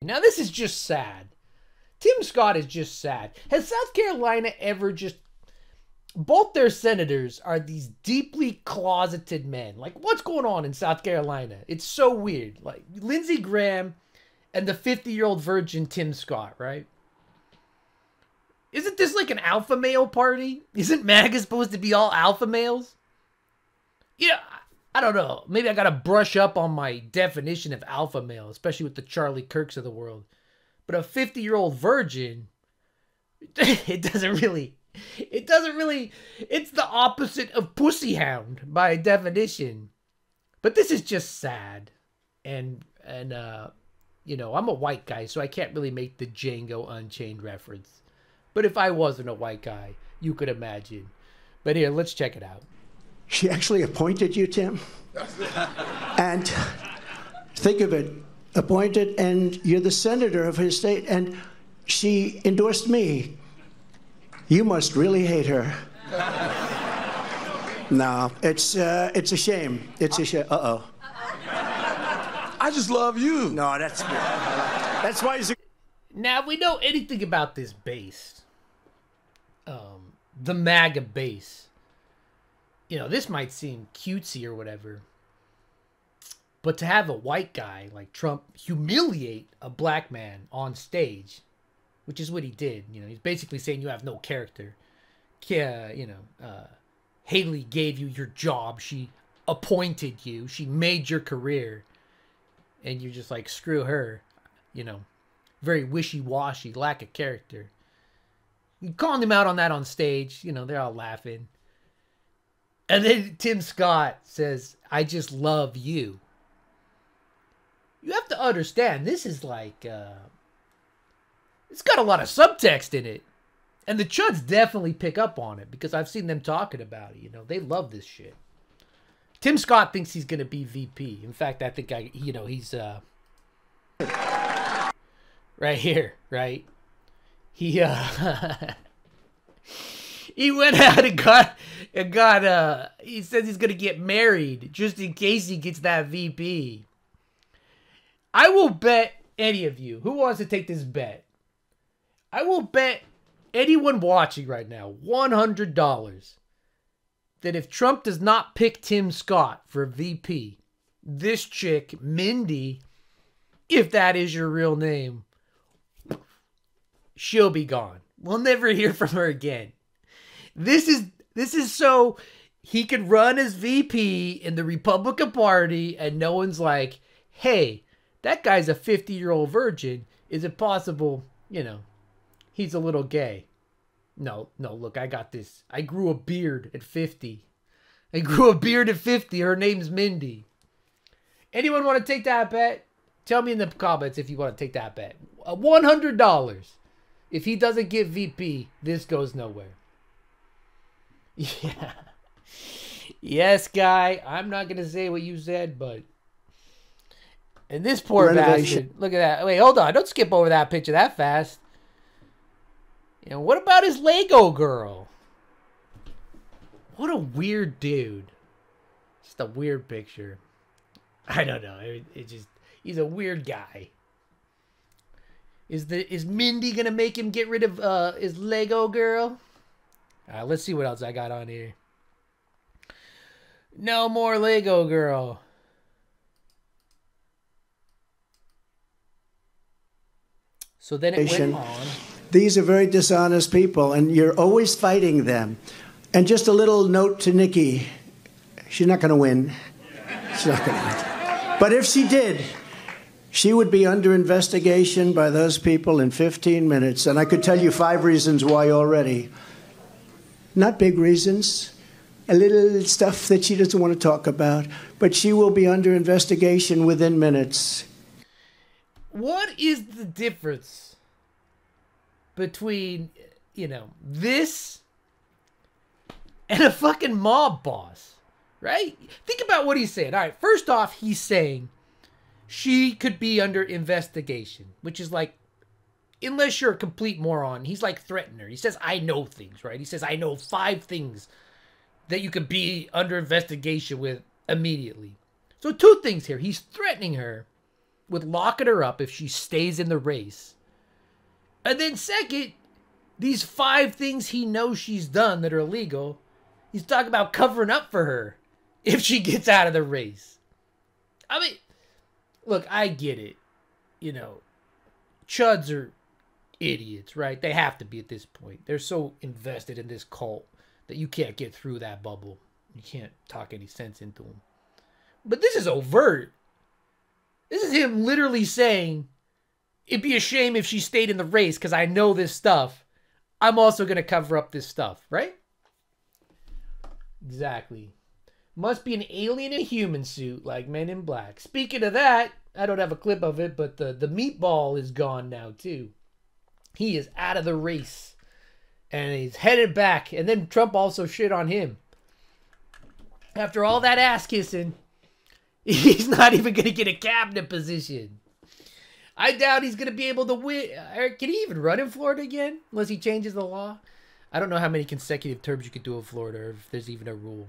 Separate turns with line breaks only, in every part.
Now this is just sad. Tim Scott is just sad. Has South Carolina ever just... Both their senators are these deeply closeted men. Like, what's going on in South Carolina? It's so weird. Like, Lindsey Graham and the 50-year-old virgin Tim Scott, right? Isn't this like an alpha male party? Isn't MAGA supposed to be all alpha males? Yeah, I don't know. Maybe I gotta brush up on my definition of alpha male, especially with the Charlie Kirks of the world. But a 50-year-old virgin, it doesn't really, it's the opposite of pussy hound by definition. But this is just sad. And you know, I'm a white guy, so I can't really make the Django Unchained reference. But if I wasn't a white guy, you could imagine. But here, let's check it out.
She actually appointed you, Tim. And think of it, appointed, and you're the senator of his state, and she endorsed me. You must really hate her. No, it's a shame. It's a shame. Uh-oh.
I just love you.
No, that's good. That's why he's a...
Now, if we know anything about this base, the MAGA base, you know, this might seem cutesy or whatever, but to have a white guy like Trump humiliate a black man on stage, which is what he did, you know, he's basically saying you have no character. Yeah, you know, Haley gave you your job. She appointed you. She made your career. And you're just like, screw her, you know, very wishy-washy, lack of character. You calling him out on that on stage, you know, they're all laughing. And then Tim Scott says, I just love you. You have to understand, this is like, it's got a lot of subtext in it. And the Chuds definitely pick up on it because I've seen them talking about it, you know, they love this shit. Tim Scott thinks he's going to be VP. In fact, I think, you know, he's right here, right? He he went out and got he says he's going to get married just in case he gets that VP. I will bet any of you who wants to take this bet. I will bet anyone watching right now $100 that if Trump does not pick Tim Scott for VP, this chick, Mindy, if that is your real name, she'll be gone. We'll never hear from her again. This is so he could run as VP in the Republican Party and no one's like, hey, that guy's a 50-year-old virgin. Is it possible, you know, he's a little gay? No, look, I got this. I grew a beard at 50. I grew a beard at 50. Her name's Mindy. Anyone want to take that bet? Tell me in the comments if you want to take that bet. $100. If he doesn't get VP, this goes nowhere. Yeah. Yes, guy. I'm not going to say what you said, but... And this poor bastard. Look at that. Wait, hold on. Don't skip over that picture that fast. You know, what about his Lego girl? What a weird dude. Just a weird picture. I don't know. It just, he's a weird guy. Is Mindy gonna make him get rid of his Lego girl? Let's see what else I got on here. No more Lego girl. So then it went on.
These are very dishonest people, and you're always fighting them. And just a little note to Nikki. She's not going to win. She's not going to win. But if she did, she would be under investigation by those people in 15 minutes. And I could tell you 5 reasons why already. Not big reasons. A little stuff that she doesn't want to talk about. But she will be under investigation within minutes.
What is the difference between, you know, this and a fucking mob boss, right? Think about what he's saying. All right, first off, he's saying she could be under investigation, which is like, unless you're a complete moron, he's like threatening her. He says, I know things, right? He says, I know 5 things that you could be under investigation with immediately. So 2 things here. He's threatening her. with locking her up if she stays in the race. And then second, these 5 things he knows she's done that are illegal, he's talking about covering up for her if she gets out of the race. I mean, look, I get it. You know, chuds are idiots, right? They have to be at this point. They're so invested in this cult that you can't get through that bubble. You can't talk any sense into them. But this is overt. This is him literally saying, it'd be a shame if she stayed in the race because I know this stuff. I'm also going to cover up this stuff, right? Exactly. Must be an alien in a human suit like Men in Black. Speaking of that, I don't have a clip of it, but the meatball is gone now too. He is out of the race. And he's headed back. And then Trump also shit on him. After all that ass kissing, he's not even going to get a cabinet position. I doubt he's going to be able to win. Can he even run in Florida again? Unless he changes the law? I don't know how many consecutive terms you could do in Florida, or if there's even a rule.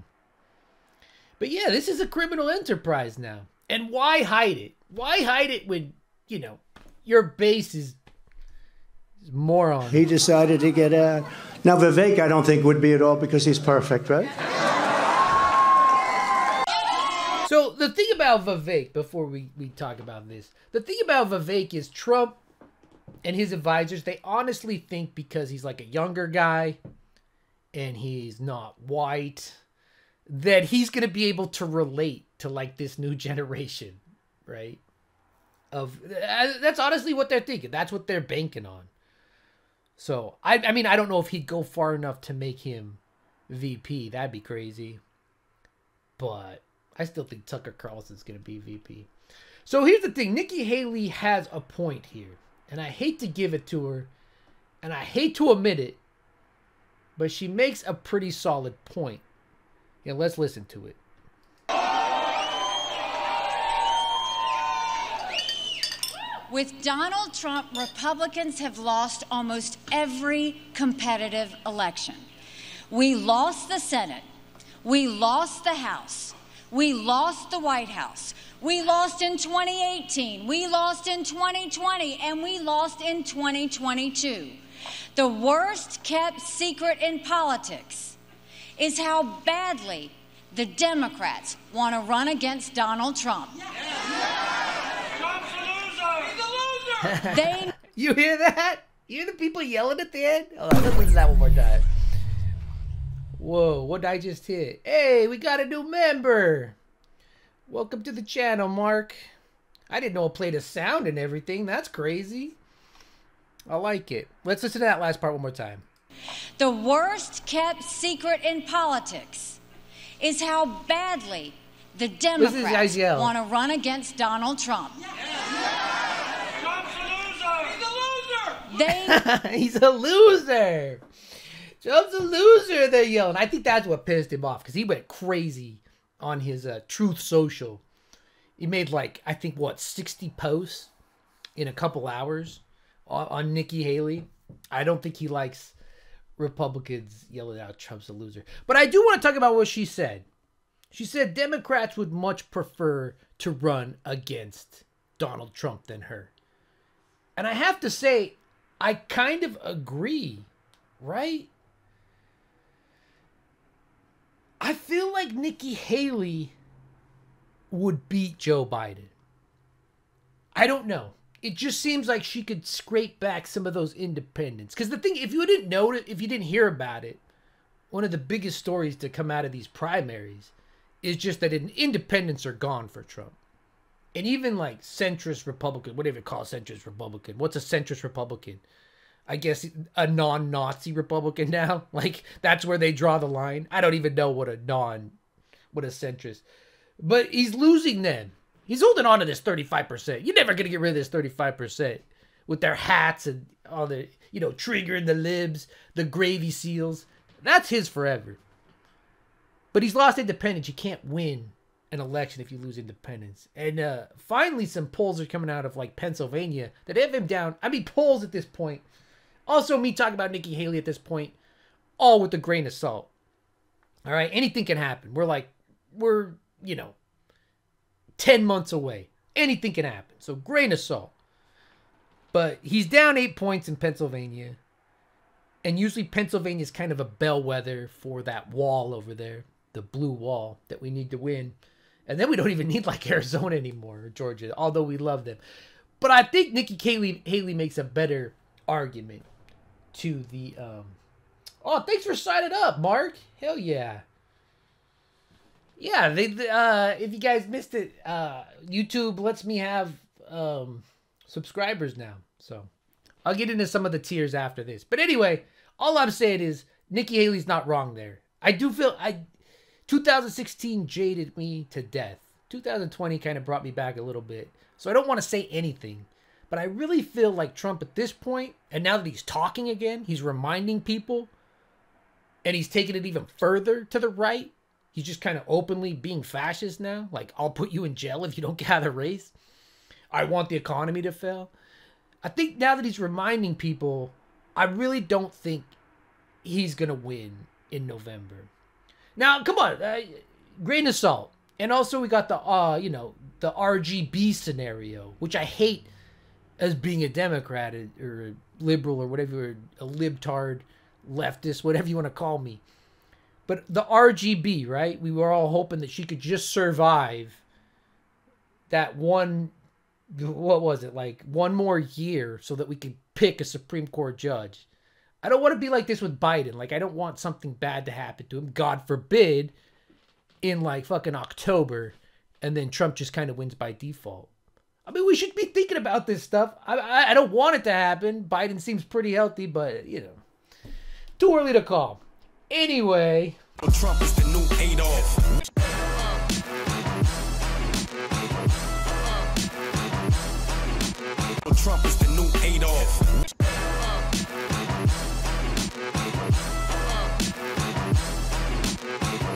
But yeah, this is a criminal enterprise now. And why hide it? Why hide it when, you know, your base is moron?
He decided to get out. Now, Vivek, I don't think would be at all because he's perfect, right?
So the thing about Vivek, before we talk about this, the thing about Vivek is Trump and his advisors, they honestly think because he's like a younger guy and he's not white, that he's going to be able to relate to like this new generation, right? That's honestly what they're thinking. That's what they're banking on. So, I mean, I don't know if he'd go far enough to make him VP. That'd be crazy. But I still think Tucker Carlson's going to be VP. So here's the thing. Nikki Haley has a point here. And I hate to give it to her. And I hate to admit it. But she makes a pretty solid point. Yeah, let's listen to it.
With Donald Trump, Republicans have lost almost every competitive election. We lost the Senate. We lost the House. We lost the White House. We lost in 2018. We lost in 2020. And we lost in 2022. The worst kept secret in politics is how badly the Democrats want to run against Donald Trump.
Trump's a loser! He's a loser!
You hear that? You hear the people yelling at the end? Oh, let's listen to that one more time. Whoa, what did I just hit? Hey, we got a new member. Welcome to the channel, Mark. I didn't know it played a sound and everything. That's crazy. I like it. Let's listen to that last part one more time.
The worst kept secret in politics is how badly the Democrats want to run against Donald Trump.
Trump's a loser! He's a loser!
He's a loser. Trump's a loser, they're yelling. I think that's what pissed him off because he went crazy on his Truth Social. He made like, I think, 60 posts in a couple hours on Nikki Haley. I don't think he likes Republicans yelling out Trump's a loser. But I do want to talk about what she said. She said Democrats would much prefer to run against Donald Trump than her. And I have to say, I kind of agree, right? I feel like Nikki Haley would beat Joe Biden. I don't know. It just seems like she could scrape back some of those independents. Because the thing, if you didn't know it, if you didn't hear about it, one of the biggest stories to come out of these primaries is just that independents are gone for Trump. And even like centrist Republican, whatever you call a centrist Republican. What's a centrist Republican? I guess a non-Nazi Republican now. Like, that's where they draw the line. I don't even know what a centrist. But he's losing them. He's holding on to this 35%. You're never going to get rid of this 35% with their hats and all the, triggering the libs, the gravy seals. That's his forever. But he's lost independence. You can't win an election if you lose independence. And finally, some polls are coming out of like Pennsylvania that have him down. I mean, polls at this point. Also, me talking about Nikki Haley at this point, all with a grain of salt. All right, anything can happen. We're 10 months away. anything can happen. So grain of salt. But he's down 8 points in Pennsylvania. And usually Pennsylvania is kind of a bellwether for that wall over there. The blue wall that we need to win. And then we don't even need like Arizona anymore or Georgia, although we love them. But I think Nikki Haley makes a better argument to the... Oh, thanks for signing up, Mark. Hell yeah. Yeah, if you guys missed it, YouTube lets me have subscribers now. So I'll get into some of the tiers after this. But anyway, all I'm saying is Nikki Haley's not wrong there. I do feel 2016 jaded me to death. 2020 kind of brought me back a little bit. So I don't want to say anything. But I really feel like Trump at this point, and now that he's talking again, he's reminding people, and he's taking it even further to the right. He's just kind of openly being fascist now. Like, I'll put you in jail if you don't get out of the race. I want the economy to fail. I think now that he's reminding people, I really don't think he's going to win in November. Now, come on, grain of salt. And also we got the, the RGB scenario, which I hate as being a Democrat or a liberal or whatever, a libtard, leftist, whatever you want to call me. But the RGB, right? We were all hoping that she could just survive that one, what was it, like one more year so that we could pick a Supreme Court judge. I don't want to be like this with Biden. Like, I don't want something bad to happen to him. God forbid, in like fucking October, and then Trump just kind of wins by default. I mean, we should be thinking about this stuff. I don't want it to happen. Biden seems pretty healthy, but, too early to call. Anyway.
Trump is the new Adolf. Trump is the new Adolf.